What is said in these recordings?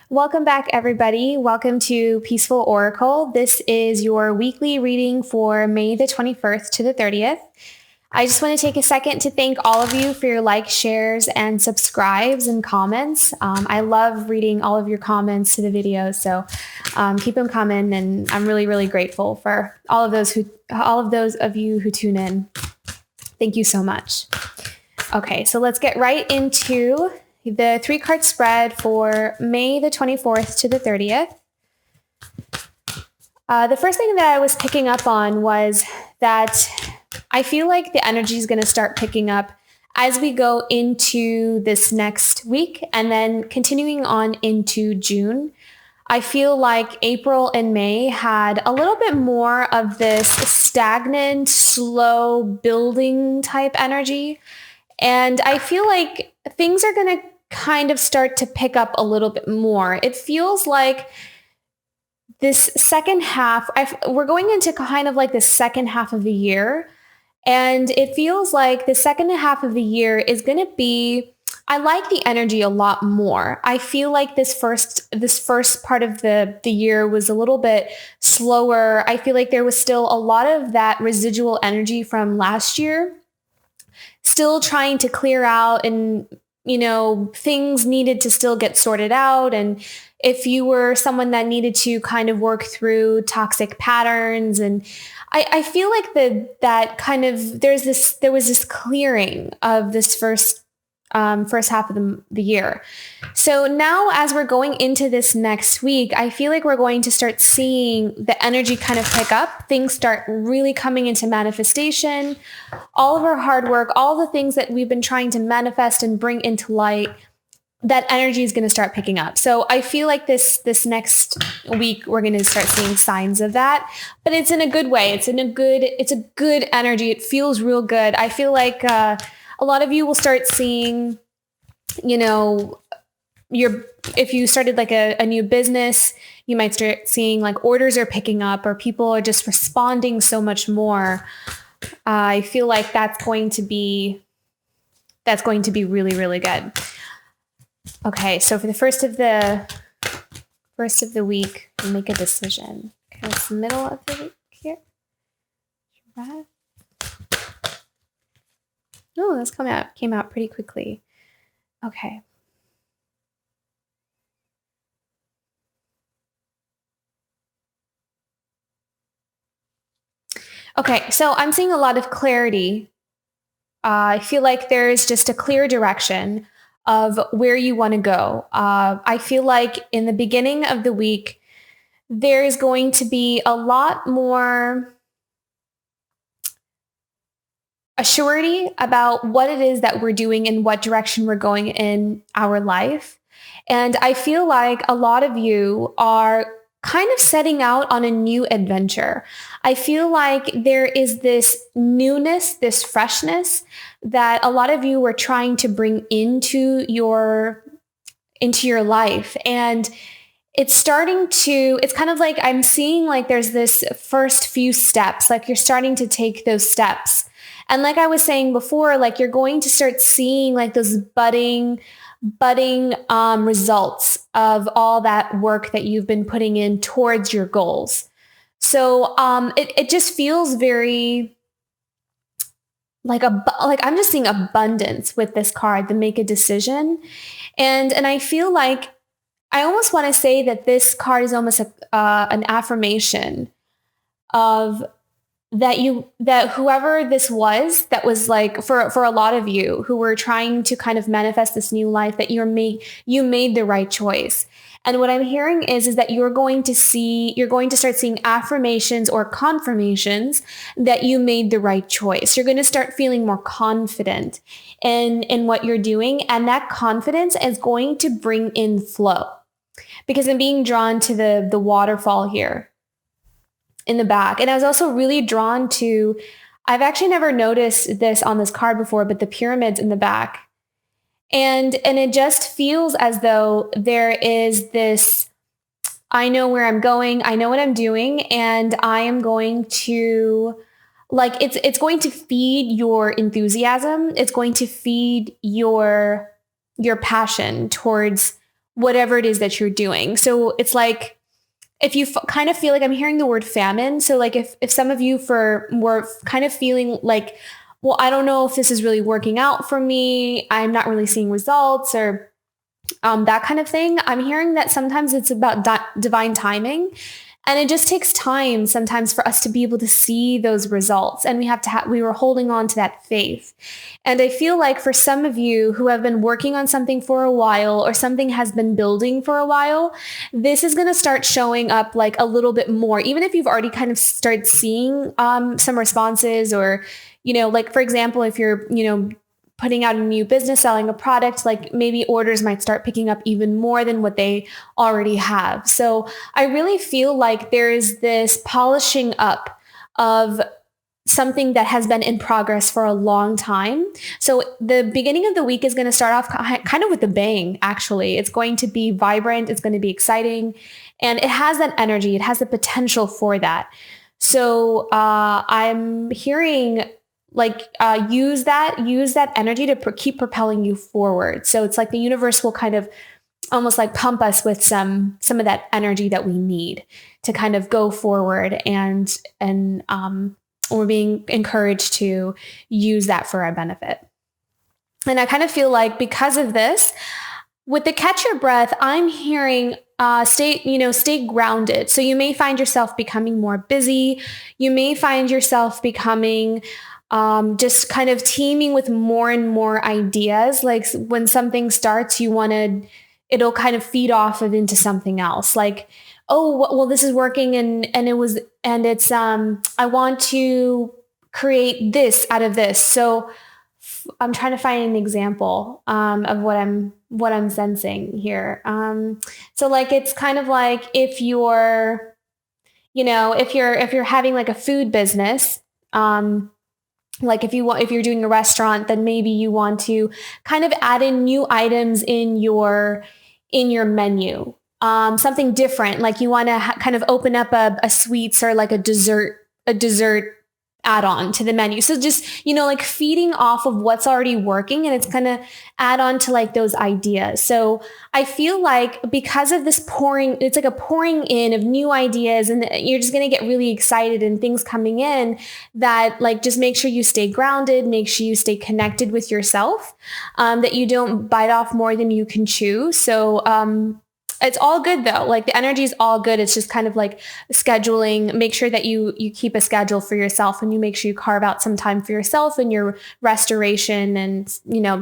Welcome back, everybody. Welcome to Peaceful Oracle. This is your weekly reading for May the 21st to the 30th. I just want to take a second to thank all of you for your likes, shares, and subscribes and comments. I love reading all of your comments to the video, so keep them coming, and I'm really, really grateful for all of those of you who tune in. Thank you so much. Okay, so let's get right into the 3-card spread for May the 24th to the 30th. The first thing that I was picking up on was that I feel like the energy is going to start picking up as we go into this next week and then continuing on into June. I feel like April and May had a little bit more of this stagnant, slow building type energy. And I feel like things are going to kind of start to pick up a little bit more. It feels like this second half, we're going into kind of like the second half of the year. And it feels like the second half of the year is going to be, I like the energy a lot more. I feel like this first part of the year was a little bit slower. I feel like there was still a lot of that residual energy from last year, still trying to clear out, and things needed to still get sorted out. And if you were someone that needed to kind of work through toxic patterns, and I feel like that kind of, there was this clearing of this first half of the year. So now as we're going into this next week, I feel like we're going to start seeing the energy kind of pick up. Things start really coming into manifestation. All of our hard work, all the things that we've been trying to manifest and bring into light, that energy is going to start picking up. So I feel like this next week, we're going to start seeing signs of that, but it's in a good way. It's a good energy. It feels real good. I feel like, a lot of you will start seeing, if you started like a new business, you might start seeing like orders are picking up, or people are just responding so much more. I feel like that's going to be really, really good. Okay, so for the first of the week, make a decision. Okay, it's the middle of the week here. Oh, this came out pretty quickly. Okay. Okay, so I'm seeing a lot of clarity. I feel like there's just a clear direction of where you want to go. I feel like in the beginning of the week, there is going to be a lot more a surety about what it is that we're doing and what direction we're going in our life. And I feel like a lot of you are kind of setting out on a new adventure. I feel like there is this newness, this freshness that a lot of you were trying to bring into your life. And it's kind of like I'm seeing like there's this first few steps, like you're starting to take those steps. And like I was saying before, like you're going to start seeing like those budding results of all that work that you've been putting in towards your goals. So it just feels very like I'm just seeing abundance with this card, the make a decision. And I feel like I almost want to say that this card is almost an affirmation of that whoever this was, that was like for a lot of you who were trying to kind of manifest this new life, that you made the right choice. And what I'm hearing is that you're going to start seeing affirmations or confirmations that you made the right choice. You're going to start feeling more confident in what you're doing. And that confidence is going to bring in flow, because I'm being drawn to the waterfall here in the back. And I was also really drawn to, I've actually never noticed this on this card before, but the pyramids in the back. And it just feels as though there is this, I know where I'm going, I know what I'm doing, and I am going to, like, it's going to feed your enthusiasm. It's going to feed your passion towards whatever it is that you're doing. So it's like, if you kind of feel like, I'm hearing the word famine. So like if some of you were kind of feeling like, well, I don't know if this is really working out for me, I'm not really seeing results, or that kind of thing. I'm hearing that sometimes it's about divine timing. And it just takes time sometimes for us to be able to see those results. And we were holding on to that faith. And I feel like for some of you who have been working on something for a while, or something has been building for a while, this is going to start showing up like a little bit more, even if you've already kind of started seeing some responses, or, like for example, if you're, putting out a new business, selling a product, like maybe orders might start picking up even more than what they already have. So I really feel like there is this polishing up of something that has been in progress for a long time. So the beginning of the week is going to start off kind of with a bang, actually. It's going to be vibrant. It's going to be exciting. And it has that energy. It has the potential for that. So I'm hearing like use that energy to keep propelling you forward. So it's like the universe will kind of almost like pump us with some of that energy that we need to kind of go forward, and we're being encouraged to use that for our benefit. And I kind of feel like because of this, with the catch your breath, I'm hearing stay grounded. So you may find yourself becoming more busy. You may find yourself becoming just kind of teeming with more and more ideas. Like when something starts, it'll kind of feed off of into something else. Like, oh, well, this is working and it's, I want to create this out of this. So I'm trying to find an example, of what I'm sensing here. So like, it's kind of like if you're having like a food business, like if you're doing a restaurant, then maybe you want to kind of add in new items in your menu, something different. Like you want to kind of open up a sweets or like a dessert add-on to the menu. So just, like feeding off of what's already working, and it's going to add on to like those ideas. So I feel like because of this it's like a pouring in of new ideas, and you're just going to get really excited and things coming in that like, just make sure you stay grounded, make sure you stay connected with yourself, that you don't bite off more than you can chew. So, it's all good though. Like the energy is all good. It's just kind of like scheduling. Make sure that you keep a schedule for yourself, and you make sure you carve out some time for yourself and your restoration, and,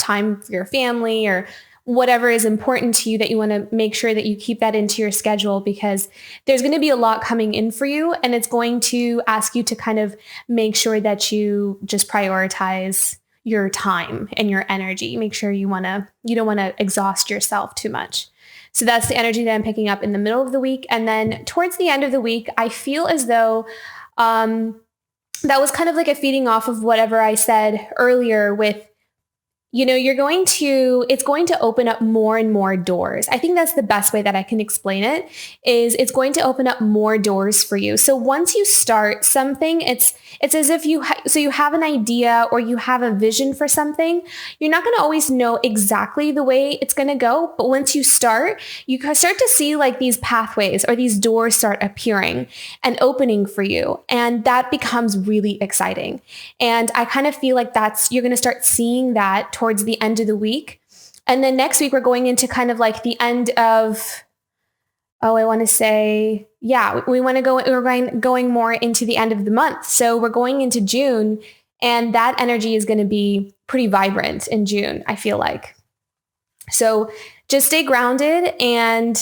time for your family or whatever is important to you, that you want to make sure that you keep that into your schedule, because there's going to be a lot coming in for you, and it's going to ask you to kind of make sure that you just prioritize your time and your energy. Make sure you don't want to exhaust yourself too much. So that's the energy that I'm picking up in the middle of the week. And then towards the end of the week, I feel as though that was kind of like a feeding off of whatever I said earlier with, it's going to open up more and more doors. I think that's the best way that I can explain it, is it's going to open up more doors for you. So once you start something, it's as if you have an idea or you have a vision for something. You're not going to always know exactly the way it's going to go. But once you start to see like these pathways or these doors start appearing and opening for you. And that becomes really exciting. And I kind of feel like you're going to start seeing that towards the end of the week. And then next week, we're going into kind of like the end of, we're going more into the end of the month. So we're going into June, and that energy is going to be pretty vibrant in June, I feel like. So just stay grounded, and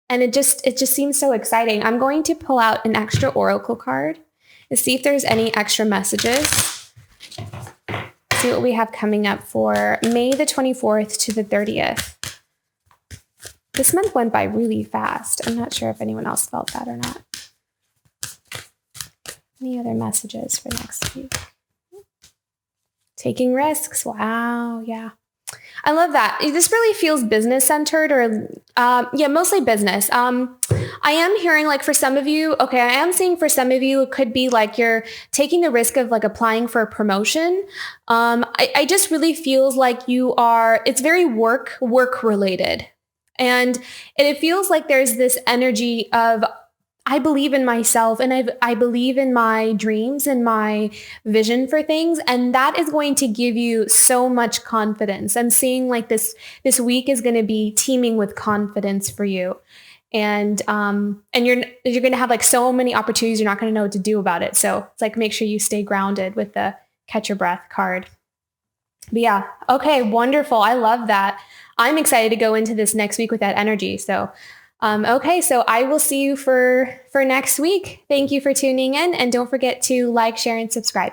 it just seems so exciting. I'm going to pull out an extra oracle card and see if there's any extra messages. See what we have coming up for May the 24th to the 30th. This month went by really fast. I'm not sure if anyone else felt that or not. Any other messages for next week? Taking risks. Wow. Yeah. I love that. This really feels business centered, or mostly business. I am hearing like for some of you, I am seeing for some of you, it could be like you're taking the risk of like applying for a promotion. I just really feels like it's very work related. And it feels like there's this energy of, I believe in myself and I believe in my dreams and my vision for things. And that is going to give you so much confidence. I'm seeing like this week is going to be teeming with confidence for you. And you're going to have like so many opportunities. You're not going to know what to do about it. So it's like, make sure you stay grounded with the catch your breath card. But yeah. Okay. Wonderful. I love that. I'm excited to go into this next week with that energy. So okay, so I will see you for next week. Thank you for tuning in, and don't forget to like, share, and subscribe.